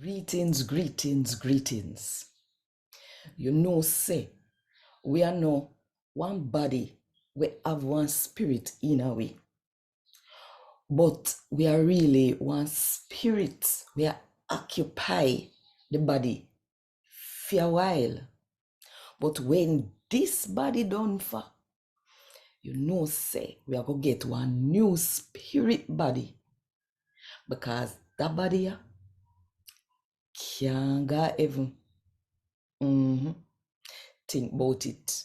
Greetings, greetings, greetings. You know, say, we are no one body, we have one spirit in a way. But we are really one spirit. We are occupy the body for a while. But when this body done for, you know, say, we are going to get one new spirit body. Because that body can't go heaven. Think about it.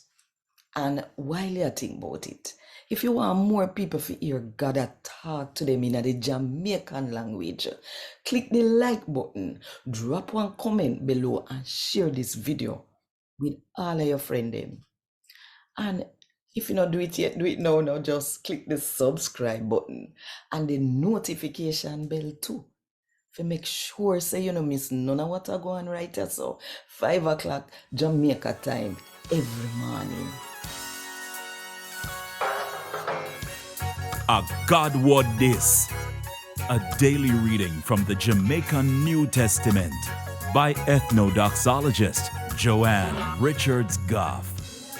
And while you think about it, if you want more people to hear God talk to them in the Jamaican language, click the like button, drop one comment below, and share this video with all of your friends. And if you not do it yet, do it now. Now just click the subscribe button and the notification bell too. To make sure say you don't miss none of what I go on right here. So 5 o'clock Jamaica time every morning. A God Word This, a daily reading from the Jamaican New Testament by Ethnodoxologist Joanne Richards Goffe.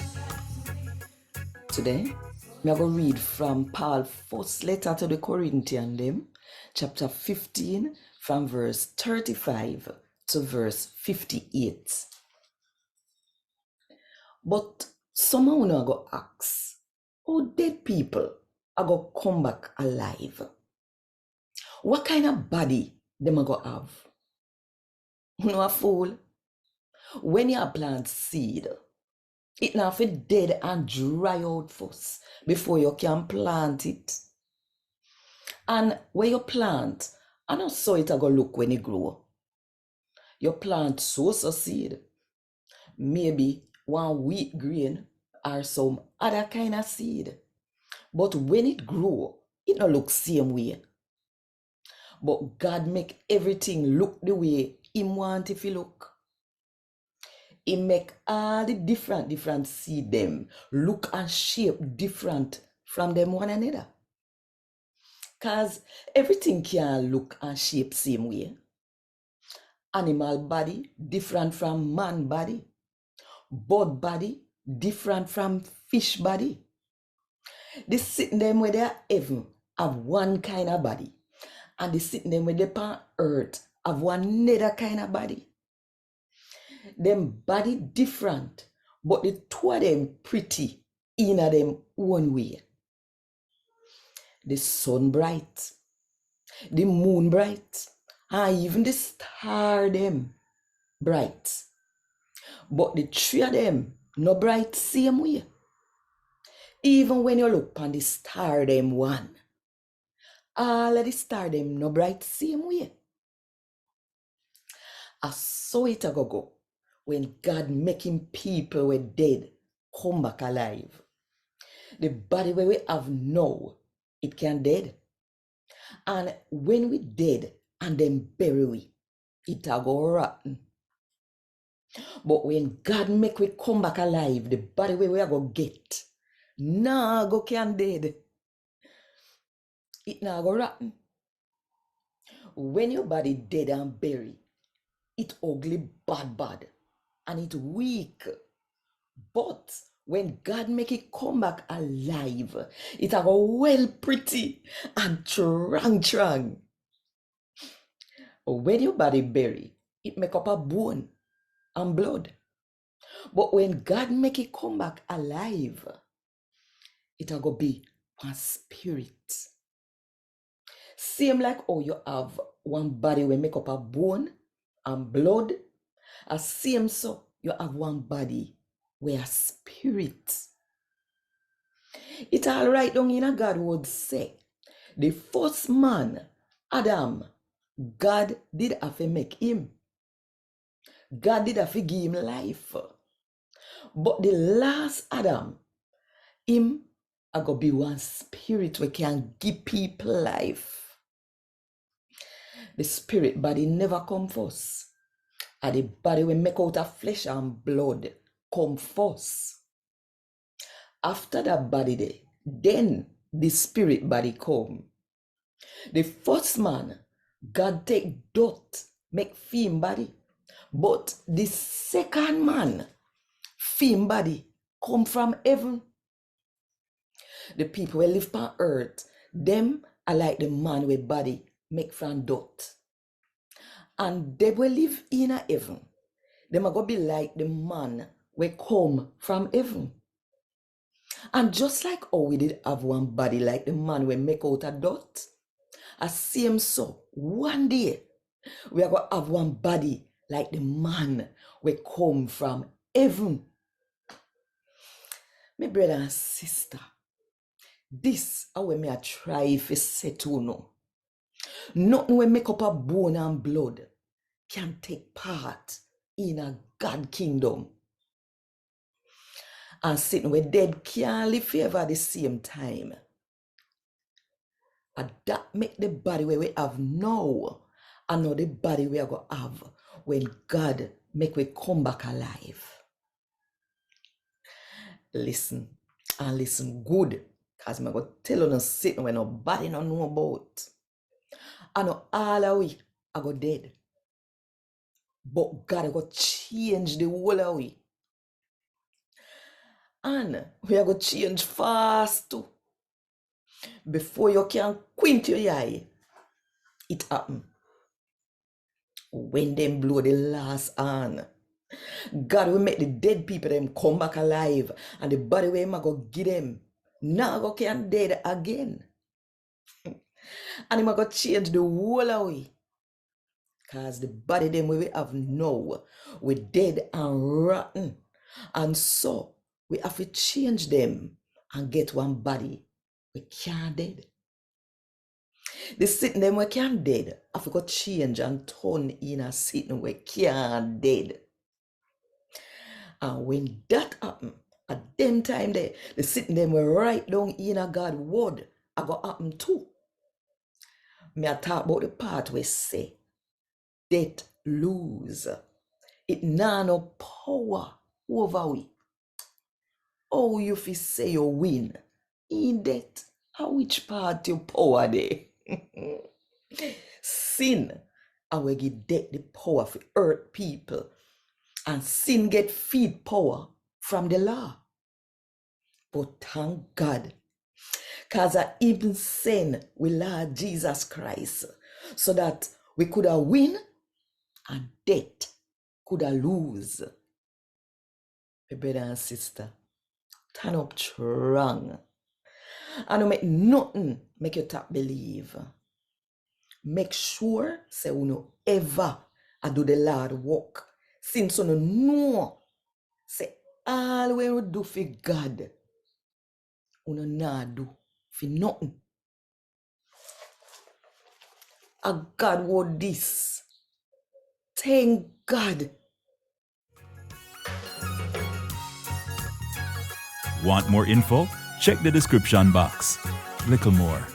Today, I'm going to read from Paul's first letter to the Corinthians, chapter 15, from verse 35 to verse 58. But some of you are going to ask, how dead people are going to come back alive? What kind of body them are going to have? No a fool. When you plant seed, it now fi dead and dry out first before you can plant it. And when you plant, I know so it a go look when it grow. You plant so seed, maybe one wheat grain or some other kind of seed. But when it grow, it no look same way. But God make everything look the way Him want it to look. He make all the different seed them look and shape different from them one another. Cause everything can look and shape same way. Animal body different from man body. Bird body different from fish body. The sitting them where they are heaven have one kind of body. And the sitting them where they on earth have one another kind of body. Them body different, but the two of them pretty in them one way. The sun bright, the moon bright, and even the star them bright. But the three of them no bright same way. Even when you look on the star them one, all of the star them no bright same way. I saw it a go when God making people were dead come back alive. The body where we have now, it can dead. And when we dead and then bury we, it a go rotten. But when God make we come back alive, the body where we are go get, nah go can dead. It nah go rotten. When your body dead and buried, it ugly bad, and it weak. But when God make it come back alive, it a go well pretty and trang. When your body bury, it make up a bone and blood. But when God make it come back alive, it a go be one spirit. Same like how you have one body will make up a bone and blood, as same so you have one body where a spirit. It all right down in a God would say, the first man, Adam, God did have to make him. God did have to give him life. But the last Adam, him a go be one spirit we can give people life. The spirit body never come first. And the body we make out of flesh and blood come first. After that body there, then the spirit body come. The first man, God take dirt make film body. But the second man, film body, come from heaven. The people who live on earth, them are like the man with body make from dust. And they will live in a heaven. Them are going to be like the man we come from heaven. And just like how we did have one body like the man we make out of dust, as same so, one day we are going to have one body like the man we come from heaven. My brother and sister, this is what I try to say to you. Nothing we make up of bone and blood can take part in a God kingdom. And sitting with dead can't live forever at the same time. And that make the body where we have now and not the body we are going to have when God make we come back alive. Listen and listen good, because I'm going to tell you something when nobody don't know about. I know all of we are going dead. But God is going to change the whole of we. And we are going to change fast too. Before you can quint your eye, it happen. When them blow the last horn, God will make the dead people them come back alive, and the body where him go give them now go can dead again. And him go change the whole away. Cause the body them we have now, we dead and rotten. And so we have to change them and get one body we can't dead. The sitting them we can't dead, have to go change and turn in a sitting we can't dead. And when that happen, at them time there, the sitting them will write down in a God word, I go happen too. Me I talk about the part where say, death lose. It nah no power over we. Oh, you fi say you win. In death, how which part your power there? Sin, I will give death the power for earth people. And sin get feed power from the law. But thank God, because I even sent we Lord Jesus Christ so that we could have win and death could have lose. My brother and sister, turn up strong. And don't make nothing make you tap believe. Make sure say you no ever I do the Lord work. Since you no know say all we will do for God, you no not do for nothing. A God want this. Thank God. Want more info? Check the description box. Little more.